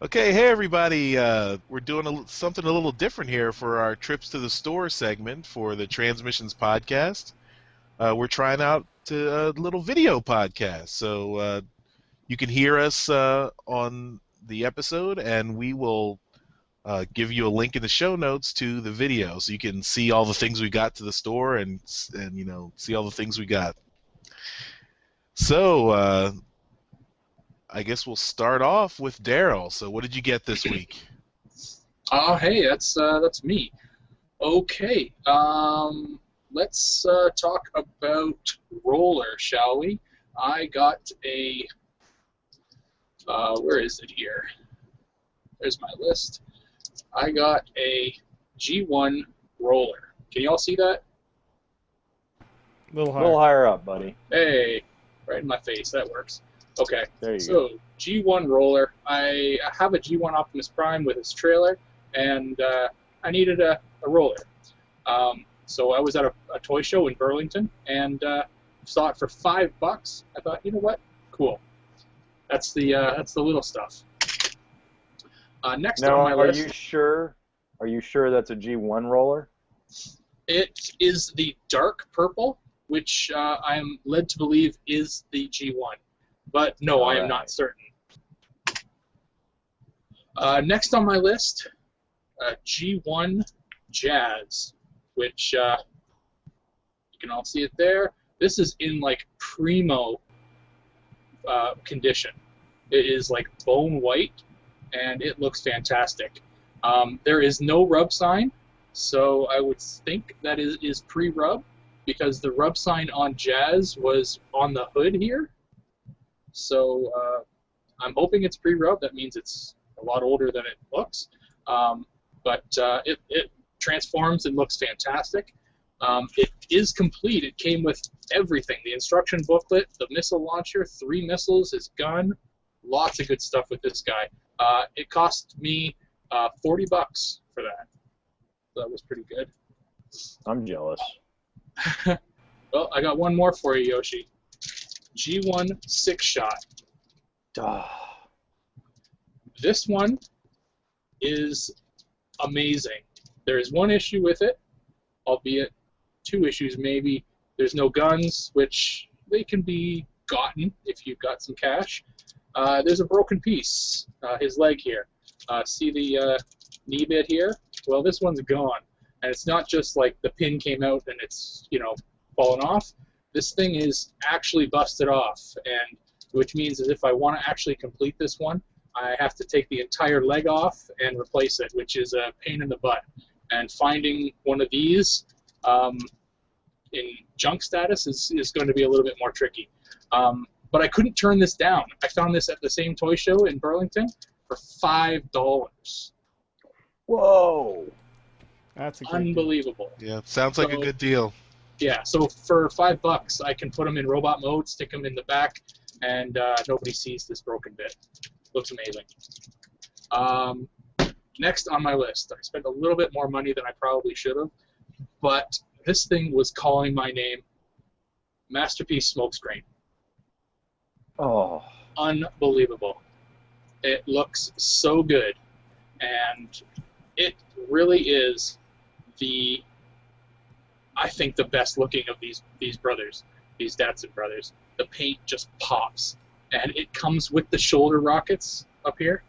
Okay, hey everybody. We're doing something a little different here for our trips to the store segment for the TransMissions podcast. We're trying out a little video podcast, so you can hear us on the episode, and we will give you a link in the show notes to the video, so you can see all the things we got to the store and see all the things we got. So I guess we'll start off with Daryl. So what did you get this week? Oh, hey, that's me. Okay, let's talk about roller, shall we? I got a, where is it here? There's my list. I got a G1 roller. Can you all see that? A little A little higher up, buddy. Hey, right in my face. That works. Okay, There you so G1 roller. I have a G1 Optimus Prime with its trailer, and I needed a roller. So I was at a toy show in Burlington and saw it for $5. I thought, you know what? Cool. That's the little stuff. Next Now, on my are list, you sure? Are you sure that's a G1 roller? it is the dark purple, which I am led to believe is the G1. But no, I am not certain. Next on my list, G1 Jazz, which you can all see it there. This is in like primo condition. It is like bone white, and it looks fantastic. There is no rub sign, so I would think that it is pre-rub, because the rub sign on Jazz was on the hood here. So I'm hoping it's pre-rub. That means it's a lot older than it looks. But it transforms and looks fantastic. It is complete. It came with everything. The instruction booklet, the missile launcher, 3 missiles, his gun, lots of good stuff with this guy. It cost me $40 for that. So that was pretty good. I'm jealous. Well, I got one more for you, Yoshi. G1 6-shot. This one is amazing. There is one issue with it, albeit 2 issues maybe. There's no guns, which they can be gotten if you've got some cash. There's a broken piece, his leg here. See the knee bit here? Well, this one's gone. And it's not just like the pin came out and it's, fallen off. This thing is actually busted off, and which means that if I want to actually complete this one, I have to take the entire leg off and replace it, which is a pain in the butt. And finding one of these in junk status is going to be a little bit more tricky. But I couldn't turn this down. I found this at the same toy show in Burlington for $5. Whoa! That's a great Unbelievable. Yeah, it sounds like a good deal. Yeah, so for $5, I can put them in robot mode, stick them in the back, and nobody sees this broken bit. Looks amazing. Next on my list, I spent a little bit more money than I probably should have, but this thing was calling my name. Masterpiece Smokescreen. Oh. Unbelievable. It looks so good, and it really is I think the best looking of these brothers, these Datsun brothers. The paint just pops, and it comes with the shoulder rockets up here.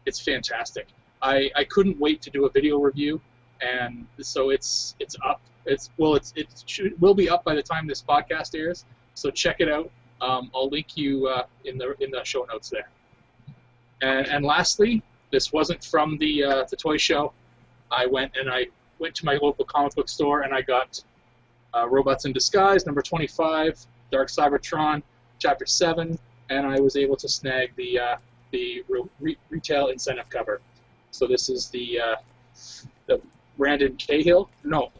It's fantastic. I couldn't wait to do a video review, and so it's up. It will be up by the time this podcast airs. So check it out. I'll link you in the show notes there. And lastly, this wasn't from the toy show. I went to my local comic book store, and I got Robots in Disguise, number 25, Dark Cybertron, chapter 7, and I was able to snag the retail incentive cover. So this is the Brandon Cahill. No,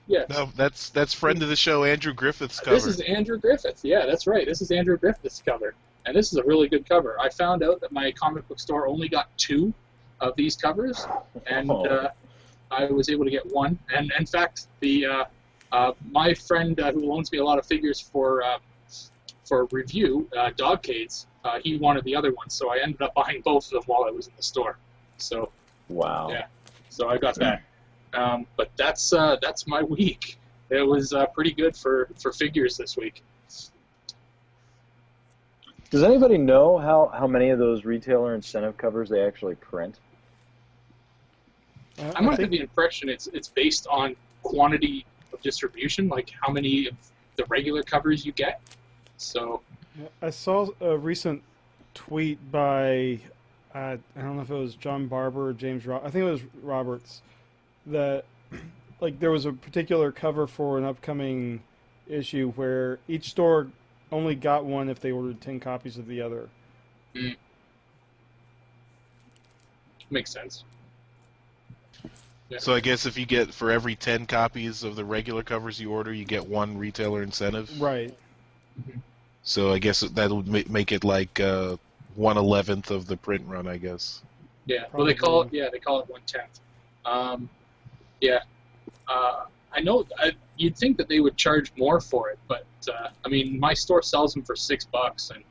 yes. No, that's friend of the show, Andrew Griffith's cover. This is Andrew Griffith. Yeah, that's right. This is Andrew Griffith's cover, and this is a really good cover. I found out that my comic book store only got 2 of these covers, and I was able to get 1. And in fact, my friend who loans me a lot of figures for review, Dogcades, he wanted the other one, so I ended up buying both of them while I was in the store. So Wow. yeah, so I got that. But that's my week. It was pretty good for figures this week. Does anybody know how many of those retailer incentive covers they actually print? I'm under the impression it's based on quantity of distribution, like how many of the regular covers you get. So I saw a recent tweet by, I don't know if it was John Barber or James I think it was Roberts, that like there was a particular cover for an upcoming issue where each store only got one if they ordered 10 copies of the other. Makes sense. Yeah. So I guess if you get, for every 10 copies of the regular covers you order, you get one retailer incentive. Right. So I guess that would make it like 1/11th of the print run, I guess. Yeah. Well, they call it 1/10. Yeah. I know. You'd think that they would charge more for it, but I mean, my store sells them for $6, and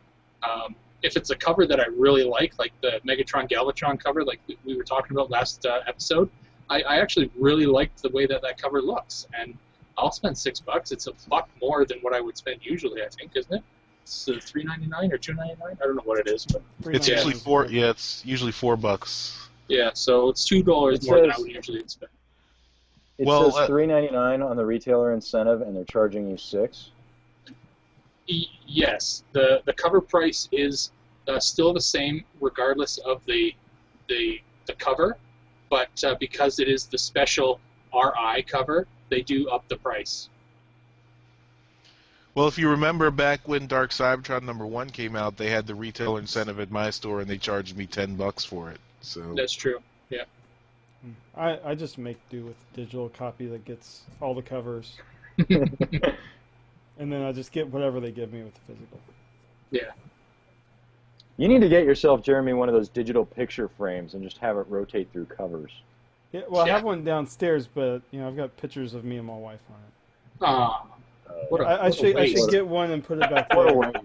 if it's a cover that I really like the Megatron Galvatron cover, like we were talking about last episode, I actually really liked the way that cover looks, and I'll spend $6. It's $1 more than what I would spend usually, I think, isn't it? It's $3.99 or $2.99. I don't know what it is, but It's usually $4. Yeah, it's usually $4. Yeah, so it's $2 more than I would usually spend. It says $3.99 on the retailer incentive, and they're charging you $6. Yes, the cover price is still the same regardless of the cover, but because it is the special RI cover, they do up the price. Well, if you remember back when Dark Cybertron #1 came out, they had the retailer incentive at my store, and they charged me $10 for it. So that's true. Yeah. I just make do with digital copy that gets all the covers, and then I just get whatever they give me with the physical. Yeah. You need to get yourself, Jeremy, one of those digital picture frames and just have it rotate through covers. Yeah, well, I have one downstairs, but I've got pictures of me and my wife on it. Ah. I should get one and put it back What a there. waste.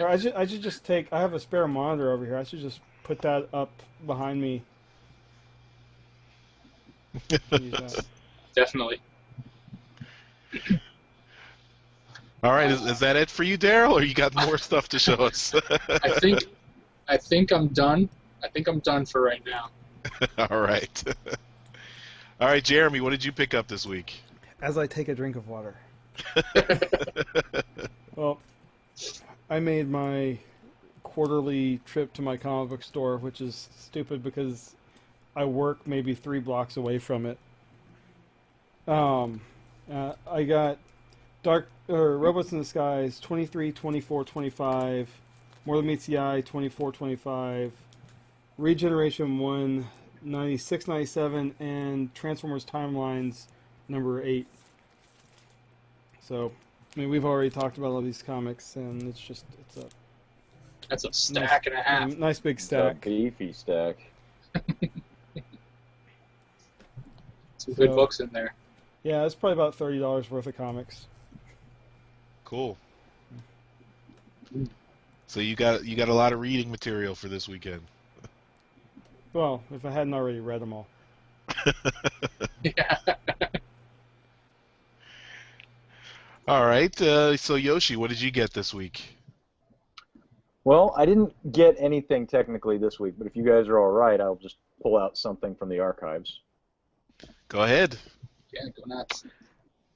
Or I should just take. I have a spare monitor over here. I should just put that up behind me. Use that. Definitely. all right, is that it for you, Daryl, or you got more stuff to show us? I think I'm done. I think I'm done for right now. All right. All right, Jeremy, what did you pick up this week? As I take a drink of water. Well, I made my quarterly trip to my comic book store, which is stupid because I work maybe 3 blocks away from it. I got Robots in the Skies 23, 24, 25, More Than Meets the Eye 24, 25, Regeneration 1 96, 97, and Transformers Timelines number 8. So, I mean, we've already talked about all these comics, and it's That's a stack and a half. nice big It's a stack. beefy stack. Some good books in there. Yeah, it's probably about $30 worth of comics. Cool. So you got a lot of reading material for this weekend. Well, if I hadn't already read them all. Yeah. All right. So Yoshi, what did you get this week? Well, I didn't get anything technically this week, but if you guys are all right, I'll just pull out something from the archives. Go ahead. Yeah, go nuts.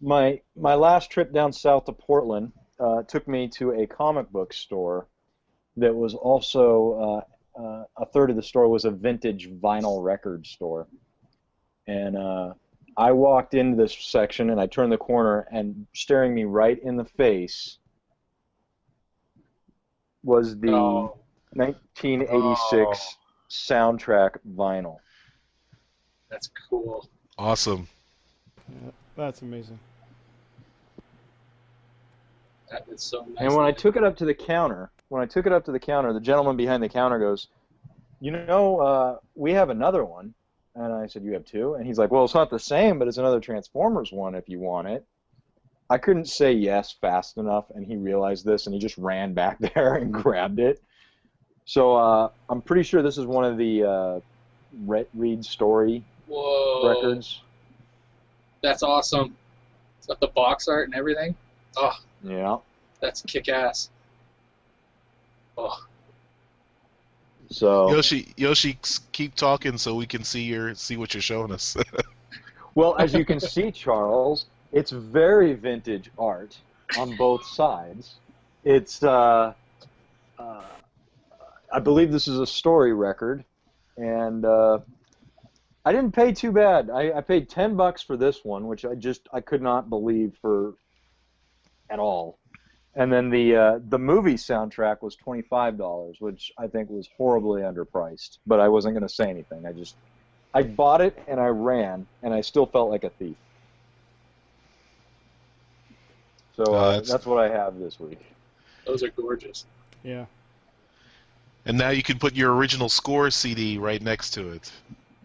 My last trip down south to Portland took me to a comic book store that was also a third of the store was a vintage vinyl record store. And I walked into this section and I turned the corner, and staring me right in the face was the 1986 soundtrack vinyl. That's cool. Awesome. Yeah, that's amazing. That is so nice. And when I took it up to the counter, the gentleman behind the counter goes, we have another one. And I said, you have two? And he's like, well, it's not the same, but it's another Transformers one if you want it. I couldn't say yes fast enough, and he realized this, and he just ran back there and grabbed it. So I'm pretty sure this is one of the Reed Story Whoa. records. That's awesome. It's got the box art and everything. Oh, Yeah. that's kick-ass. Oh, So Yoshi, keep talking so we can see what you're showing us. well, as you can see, Charles, it's very vintage art on both sides. It's I believe this is a Story record, and I didn't pay too bad. I paid $10 for this one, which I could not believe for at all. And then the movie soundtrack was $25, which I think was horribly underpriced. But I wasn't going to say anything. I bought it and I ran, and I still felt like a thief. So that's what I have this week. those are gorgeous. Yeah. And now you can put your original score CD right next to it.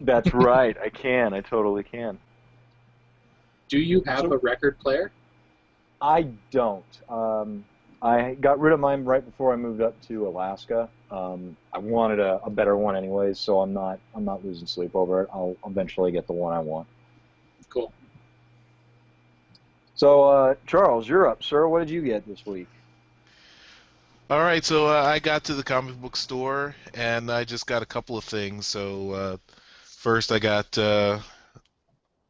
That's right. I can. I totally can. Do you have a record player? I don't. I got rid of mine right before I moved up to Alaska. I wanted a better one anyways, so I'm not losing sleep over it. I'll eventually get the one I want. Cool. So, Charles, you're up, sir. What did you get this week? All right, so I got to the comic book store, and I just got a couple of things. So first I got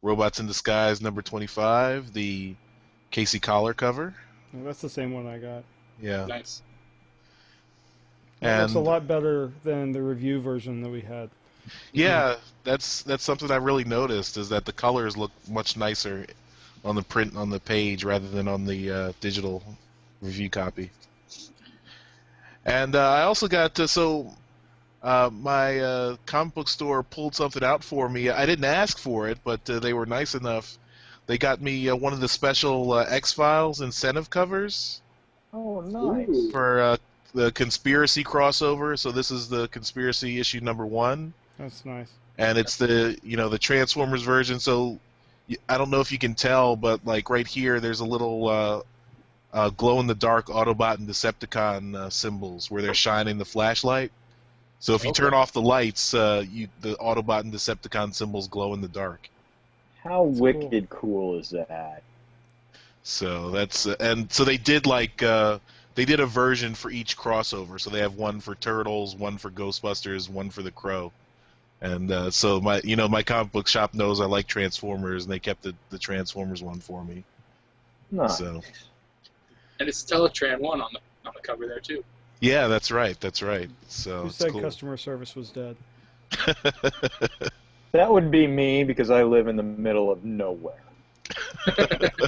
Robots in Disguise number 25, the Casey Collar cover. Well, that's the same one I got. Yeah. Nice. That looks a And lot better than the review version that we had. yeah, that's something I really noticed, is that the colors look much nicer on the print on the page rather than on the digital review copy. And I also got my comic book store pulled something out for me. I didn't ask for it, but they were nice enough. They got me one of the special X-Files incentive covers Oh, nice. for the Conspiracy crossover. So this is the Conspiracy issue number 1, That's nice. and it's the the Transformers version. So I don't know if you can tell, but like right here, there's a little glow-in-the-dark Autobot and Decepticon symbols where they're shining the flashlight. So if you turn off the lights, the Autobot and Decepticon symbols glow in the dark. How That's wicked cool is that? So that's and so they did they did a version for each crossover. So they have one for Turtles, one for Ghostbusters, one for the Crow. And so my comic book shop knows I like Transformers, and they kept the Transformers one for me. Nice. So And it's Teletran 1 on the cover there too. yeah, that's right. So Who it's said cool. customer service was dead? That would be me because I live in the middle of nowhere.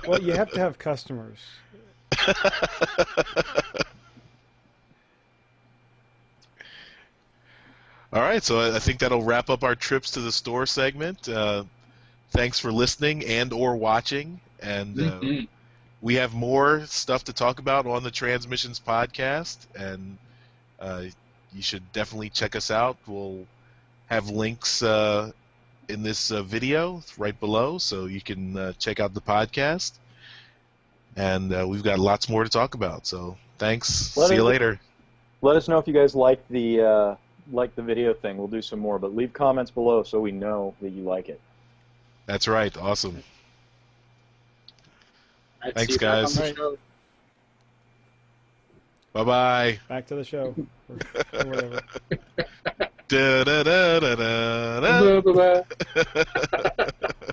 Well, you have to have customers. All right, so I think that'll wrap up our trips to the store segment. Thanks for listening and/or watching, and we have more stuff to talk about on the Transmissions podcast, and you should definitely check us out. We'll have links in this video right below, so you can check out the podcast, and we've got lots more to talk about. So thanks. See you later. Let us know if you guys like the video thing. We'll do some more, but leave comments below so we know that you like it. That's right. Awesome. All right, Thanks, see you back on guys. the show. Bye-bye. Back to the show. Or whatever. Da, da, da, da, da, da. Bye-bye.